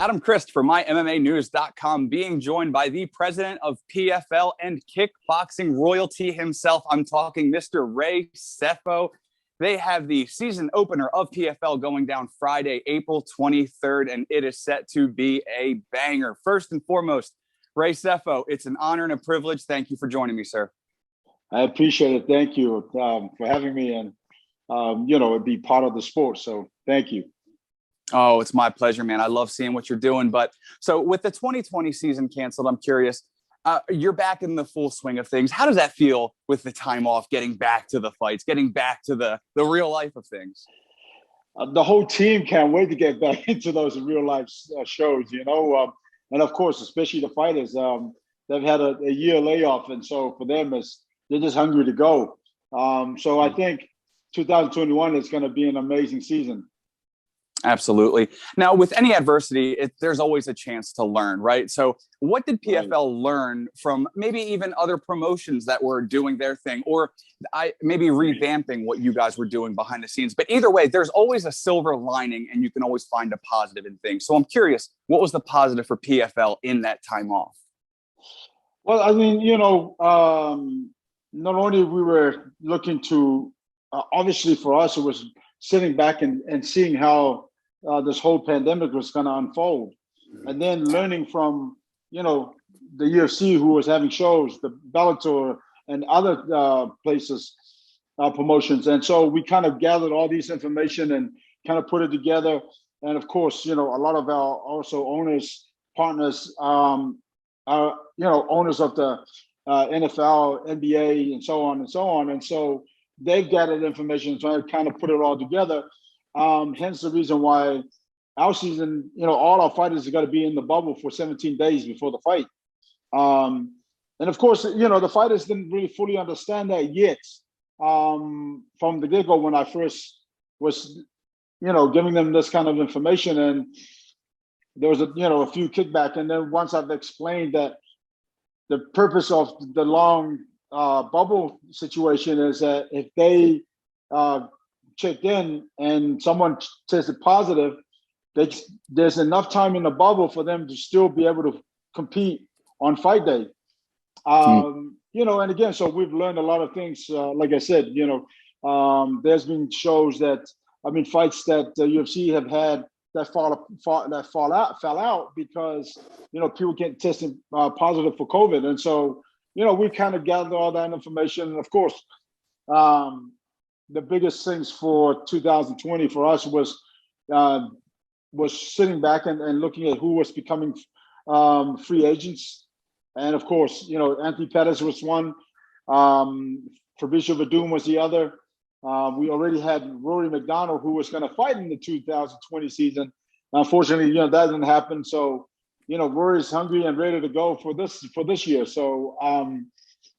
Adam Christ for MyMMANews.com, being joined by the president of PFL and kickboxing royalty himself. I'm talking Mr. Ray Sefo. They have the season opener of PFL going down Friday, April 23rd, and it is set to be a banger. First and foremost, Ray Sefo, it's an honor and a privilege. Thank you for joining me, sir. I appreciate it. Thank you for having me and, be part of the sport. So thank you. Oh, it's my pleasure, man. I love seeing what you're doing. But so with the 2020 season canceled, I'm curious, you're back in the full swing of things. How does that feel with the time off, getting back to the fights, getting back to the real life of things? The whole team can't wait to get back into those real life shows, and of course, especially the fighters. They've had a year layoff. And so for them, they're just hungry to go. So I think 2021 is going to be an amazing season. Absolutely. Now, with any adversity, there's always a chance to learn, right? So what did PFL learn from maybe even other promotions that were doing their thing, or maybe revamping what you guys were doing behind the scenes? But either way, there's always a silver lining, and you can always find a positive in things. So I'm curious, what was the positive for PFL in that time off? Well, I mean, not only we were looking to, obviously for us, it was sitting back and seeing how this whole pandemic was going to unfold, and then learning from the UFC, who was having shows, the Bellator and other places, promotions. And so we kind of gathered all these information and kind of put it together. And of course, a lot of our also owners, partners, are owners of the NFL, NBA, and so on and so on. And so they've gathered information, so I kind of put it all together. Hence the reason why our season, all our fighters are going to be in the bubble for 17 days before the fight. And of course, the fighters didn't really fully understand that yet from the get-go when I first was, giving them this kind of information. And there was a few kickback. And then once I've explained that the purpose of the long bubble situation is that if they checked in and someone tested positive, there's enough time in the bubble for them to still be able to compete on fight day. And again, so we've learned a lot of things. Like I said, there's been shows fights that the UFC have had that fell out because people get tested positive for COVID. And so we kind of gathered all that information. And of course, the biggest things for 2020 for us was sitting back and looking at who was becoming free agents. And of course, Anthony Pettis was one, Fabricio Verdum was the other. We already had Rory McDonald, who was going to fight in the 2020 season. Unfortunately, that didn't happen. So, Rory's hungry and ready to go for this year. So,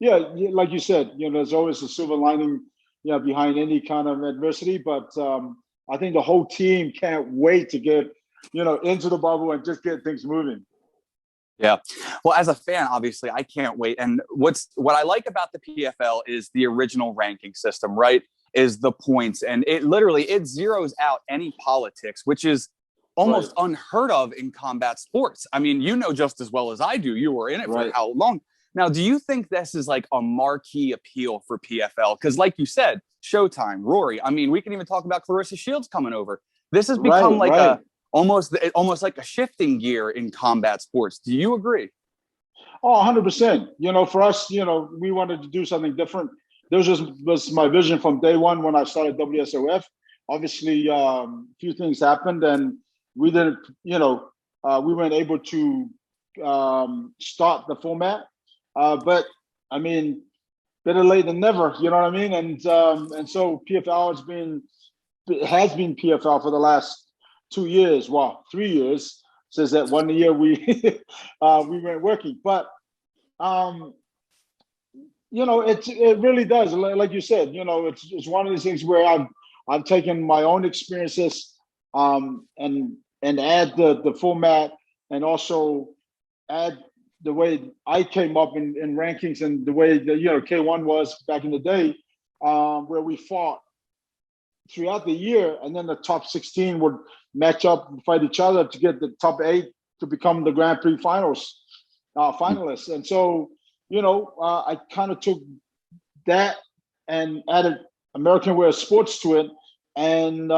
like you said, there's always a silver lining, behind any kind of adversity. But I think the whole team can't wait to get, into the bubble and just get things moving. Yeah. Well, as a fan, obviously, I can't wait. And what I like about the PFL is the original ranking system, right? Is the points. And it zeroes out any politics, which is almost unheard of in combat sports. I mean, just as well as I do. You were in it for how long? Now, do you think this is like a marquee appeal for PFL? Because like you said, Showtime, Rory. I mean, we can even talk about Clarissa Shields coming over. This has become almost like a shifting gear in combat sports. Do you agree? Oh, 100%. For us, we wanted to do something different. This was my vision from day one when I started WSOF. Obviously, a few things happened and we didn't, we weren't able to start the format. But I mean, better late than never, you know what I mean? And so PFL has been PFL for the last 2 years, 3 years, since that 1 year we we weren't working. But it really does, like you said, it's one of these things where I've taken my own experiences and add the format, and also add the way I came up in rankings and the way that K1 was back in the day, where we fought throughout the year, and then the top 16 would match up and fight each other to get the top 8 to become the Grand Prix finalists. And so, I kind of took that and added American Way of Sports to it, and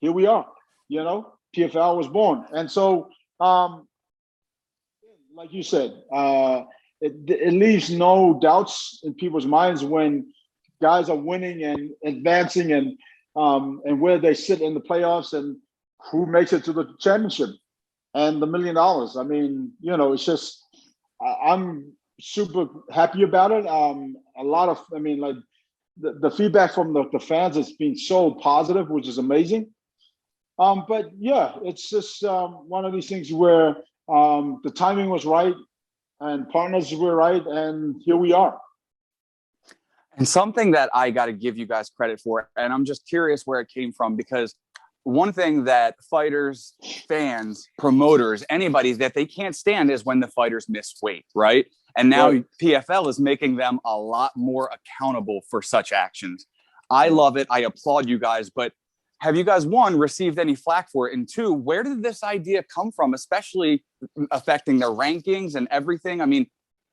here we are. PFL was born, and so like you said, it leaves no doubts in people's minds when guys are winning and advancing, and where they sit in the playoffs and who makes it to the championship and the $1 million. I mean, it's just I'm super happy about it. Like the feedback from the fans has been so positive, which is amazing. But yeah, it's just one of these things where the timing was right and partners were right, and here we are. And something that I got to give you guys credit for, and I'm just curious where it came from, because one thing that fighters, fans, promoters, anybody that they can't stand is when the fighters miss weight, right? And now PFL is making them a lot more accountable for such actions. I love it. I applaud you guys. But have you guys, one, received any flack for it? And two, where did this idea come from, especially affecting their rankings and everything? I mean,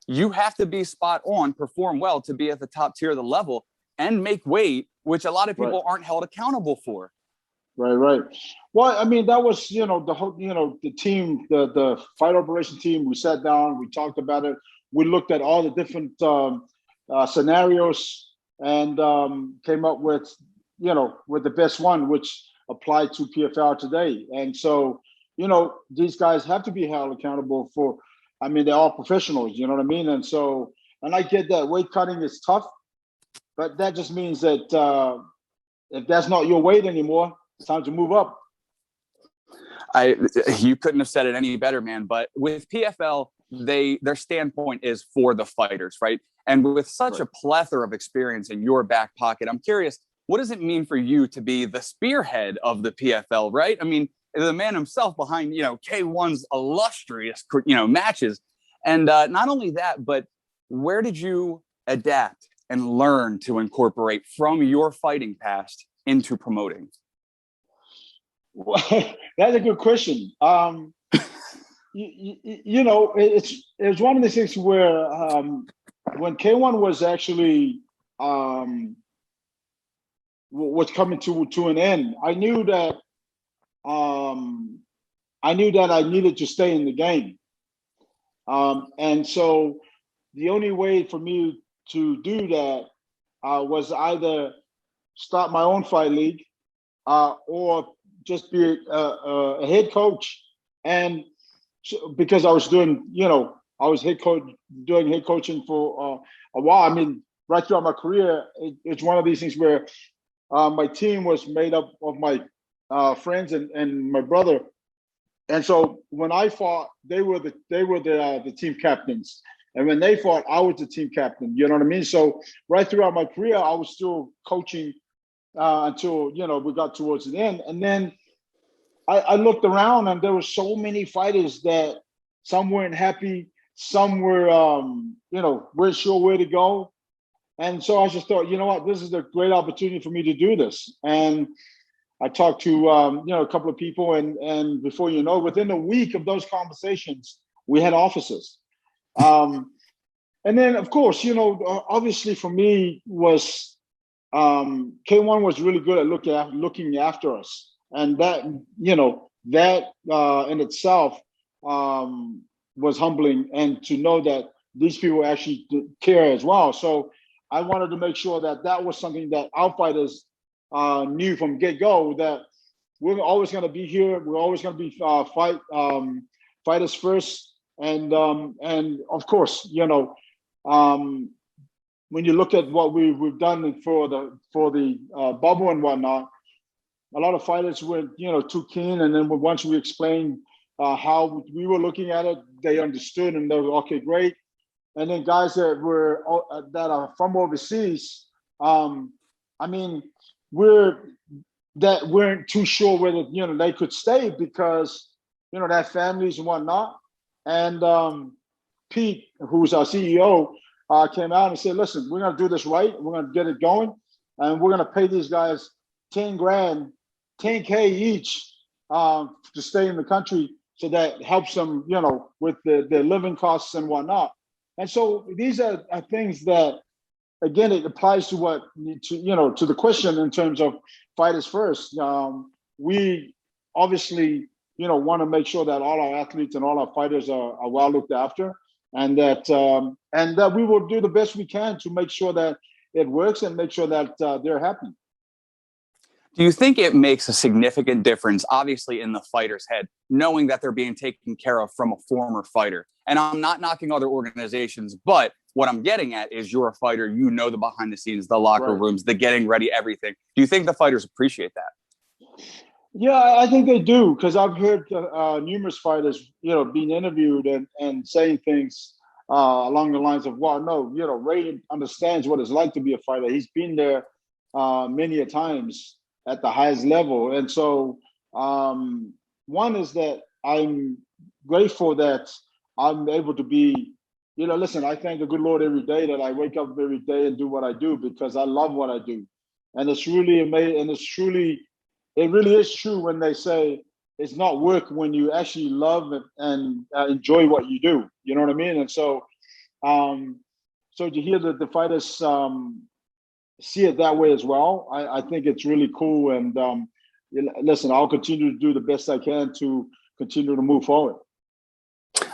you have to be spot on, perform well to be at the top tier of the level and make weight, which a lot of people aren't held accountable for. Right. Well, I mean, that was, the whole, the team, the fight operation team, we sat down, we talked about it. We looked at all the different scenarios and came up with the best one, which applied to PFL today. And so, these guys have to be held accountable for, they're all professionals, you know what I mean? And so, and I get that weight cutting is tough, but that just means that if that's not your weight anymore, it's time to move up. You couldn't have said it any better, man. But with PFL, their standpoint is for the fighters, right? And with such a plethora of experience in your back pocket, I'm curious, what does it mean for you to be the spearhead of the PFL, right? I mean, the man himself behind, K1's illustrious, matches. And not only that, but where did you adapt and learn to incorporate from your fighting past into promoting? Well, that's a good question. It's one of the things where when K1 was actually was coming to an end, I knew that I needed to stay in the game, and so the only way for me to do that was either start my own fight league or just be a head coach. And because I was doing, I was doing head coaching for a while. I mean, right throughout my career, it's one of these things where my team was made up of my friends and my brother. And so when I fought, they were the team captains. And when they fought, I was the team captain. You know what I mean? So right throughout my career, I was still coaching until, we got towards the end. And then I looked around and there were so many fighters that some weren't happy, some were, weren't sure where to go. And so I just thought, you know what, this is a great opportunity for me to do this. And I talked to, a couple of people and before you know, within a week of those conversations, we had offices. And then, of course, obviously for me was K1 was really good at looking after us. And that, in itself was humbling, and to know that these people actually care as well. So I wanted to make sure that was something that our fighters knew from get-go, that we're always going to be here. We're always going to be fighters first. And of course, when you look at what we've done for the bubble and whatnot, a lot of fighters were, too keen. And then once we explained how we were looking at it, they understood and they were okay, great. And then guys that are from overseas, weren't too sure whether they could stay because they had families and whatnot. And Pete, who's our CEO, came out and said, "Listen, we're going to do this right. We're going to get it going, and we're going to pay these guys 10 grand, 10K each to stay in the country. So that helps them, you know, with the living costs and whatnot. And so these are things that, again, it applies to to the question in terms of fighters first. We obviously, you know, want to make sure that all our athletes and all our fighters are well looked after, and that we will do the best we can to make sure that it works and make sure that they're happy. Do you think it makes a significant difference, obviously, in the fighter's head, knowing that they're being taken care of from a former fighter? And I'm not knocking other organizations, but what I'm getting at is you're a fighter, you know the behind the scenes, the locker rooms, the getting ready, everything. Do you think the fighters appreciate that? Yeah, I think they do, because I've heard numerous fighters, you know, being interviewed and saying things along the lines of, well, no, you know, Ray understands what it's like to be a fighter. He's been there many a times at the highest level. And so one is that I'm grateful that I'm able to be, you know, listen, I thank the good Lord every day that I wake up every day and do what I do, because I love what I do. And it's really amazing. And it really is true when they say it's not work when you actually love and enjoy what you do. You know what I mean? And so, so to hear that the fighters see it that way as well, I think it's really cool. And listen, I'll continue to do the best I can to continue to move forward.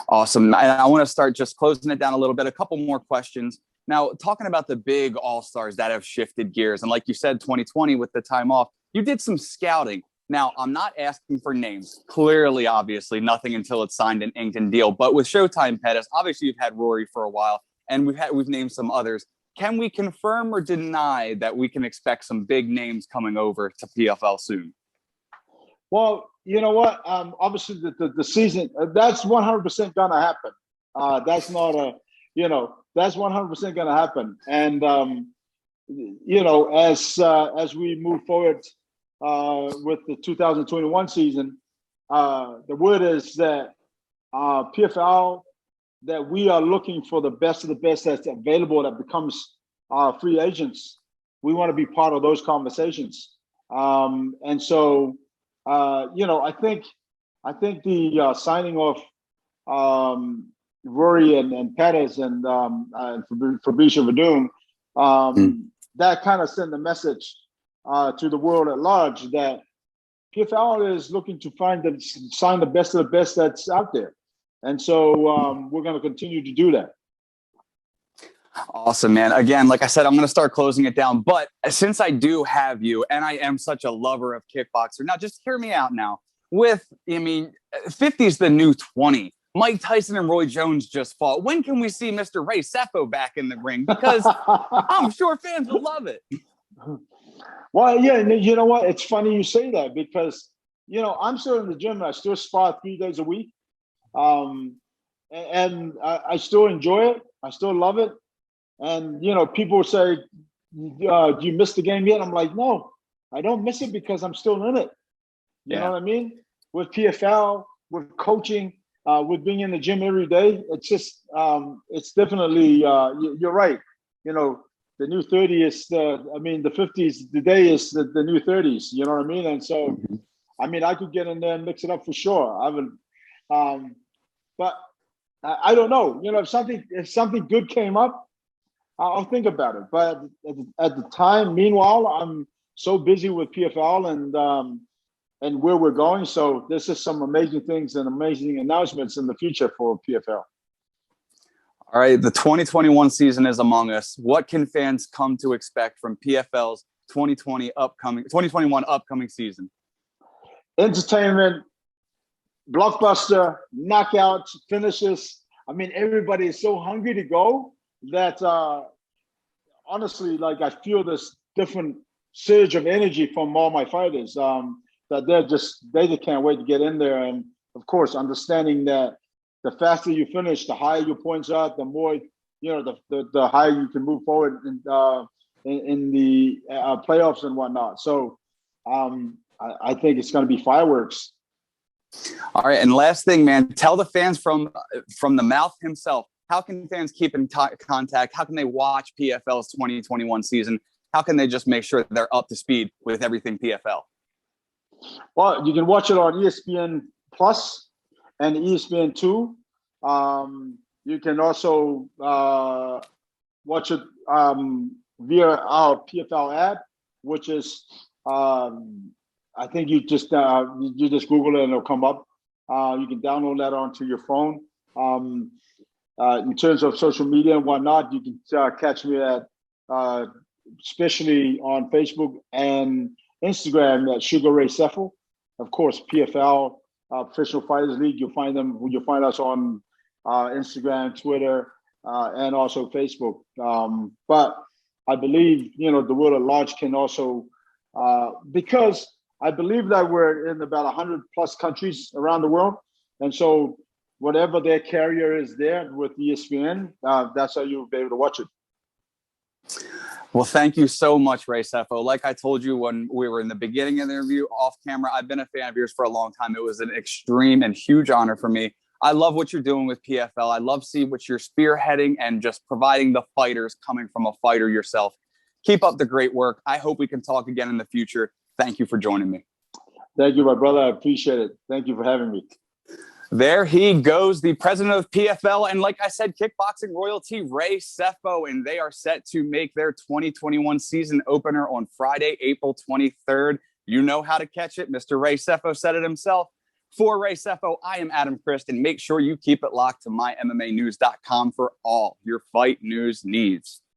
Awesome. And I want to start just closing it down a little bit. A couple more questions. Now, talking about the big all-stars that have shifted gears, and like you said, 2020 with the time off, you did some scouting. Now, I'm not asking for names. Clearly, obviously, nothing until it's signed and inked and deal. But with Showtime Pettis, obviously you've had Rory for a while, and we've named some others. Can we confirm or deny that we can expect some big names coming over to PFL soon? Well, you know what? Obviously, the season, that's 100% going to happen. That's not that's 100% going to happen. And, you know, as we move forward with the 2021 season, the word is that PFL, that we are looking for the best of the best that's available that becomes free agents. We want to be part of those conversations. And so, you know, I think the signing of Rory and Pettis and Fabricio Verdum, that kind of sent a message to the world at large that PFL is looking to sign the best of the best that's out there. And so we're going to continue to do that. Awesome, man. Again, like I said, I'm going to start closing it down. But since I do have you, and I am such a lover of kickboxer, now just hear me out now. 50 is the new 20. Mike Tyson and Roy Jones just fought. When can we see Mr. Ray Sefo back in the ring? Because I'm sure fans will love it. Well, yeah, you know what? It's funny you say that, because, you know, I'm still in the gym. I still spar 3 days a week. And I still enjoy it. I still love it. And, you know, people say, do you miss the game yet? I'm like, no, I don't miss it, because I'm still in it. You know what I mean? With PFL, with coaching, with being in the gym every day, it's just, it's definitely, you're right. You know, the new 30 is the 50s, the day is the new 30s, you know what I mean? And so, I mean, I could get in there and mix it up for sure. I would, but I don't know, you know, if something good came up, I'll think about it. But at the time, meanwhile, I'm so busy with PFL and where we're going. So this is some amazing things and amazing announcements in the future for PFL. All right, the 2021 season is among us. What can fans come to expect from PFL's 2021 upcoming season? Entertainment, blockbuster, knockouts, finishes. I mean, everybody is so hungry to go that honestly, like, I feel this different surge of energy from all my fighters that they just can't wait to get in there. And of course, understanding that the faster you finish, the higher your points are, the more, you know, the higher you can move forward in the playoffs and whatnot. So I think it's going to be fireworks. All right, and last thing, man, tell the fans from the mouth himself, how can fans keep in contact? How can they watch PFL's 2021 season? how can they just make sure they're up to speed with everything PFL? Well, you can watch it on ESPN Plus and ESPN2. You can also watch it via our PFL app, which is I think you just Google it and it'll come up. You can download that onto your phone. In terms of social media and whatnot, you can catch me at especially on Facebook and Instagram at Sugar Ray Sefo. Of course, PFL, Professional Fighters League. You'll find us on Instagram, Twitter, and also Facebook. But I believe the world at large can also, because I believe that we're in about 100 plus countries around the world, and so whatever their carrier is there with ESPN, that's how you'll be able to watch it. Well, thank you so much, Ray Sefo. Like I told you when we were in the beginning of the interview off camera, I've been a fan of yours for a long time. It was an extreme and huge honor for me. I love what you're doing with PFL. I love seeing what you're spearheading and just providing the fighters coming from a fighter yourself. Keep up the great work. I hope we can talk again in the future. Thank you for joining me. Thank you, my brother. I appreciate it. Thank you for having me. There he goes, the president of PFL, and like I said, kickboxing royalty, Ray Sefo, and they are set to make their 2021 season opener on Friday, April 23rd. You know how to catch it. Mr. Ray Sefo said it himself. For Ray Sefo, I am Adam Christ, and make sure you keep it locked to MyMMANews.com for all your fight news needs.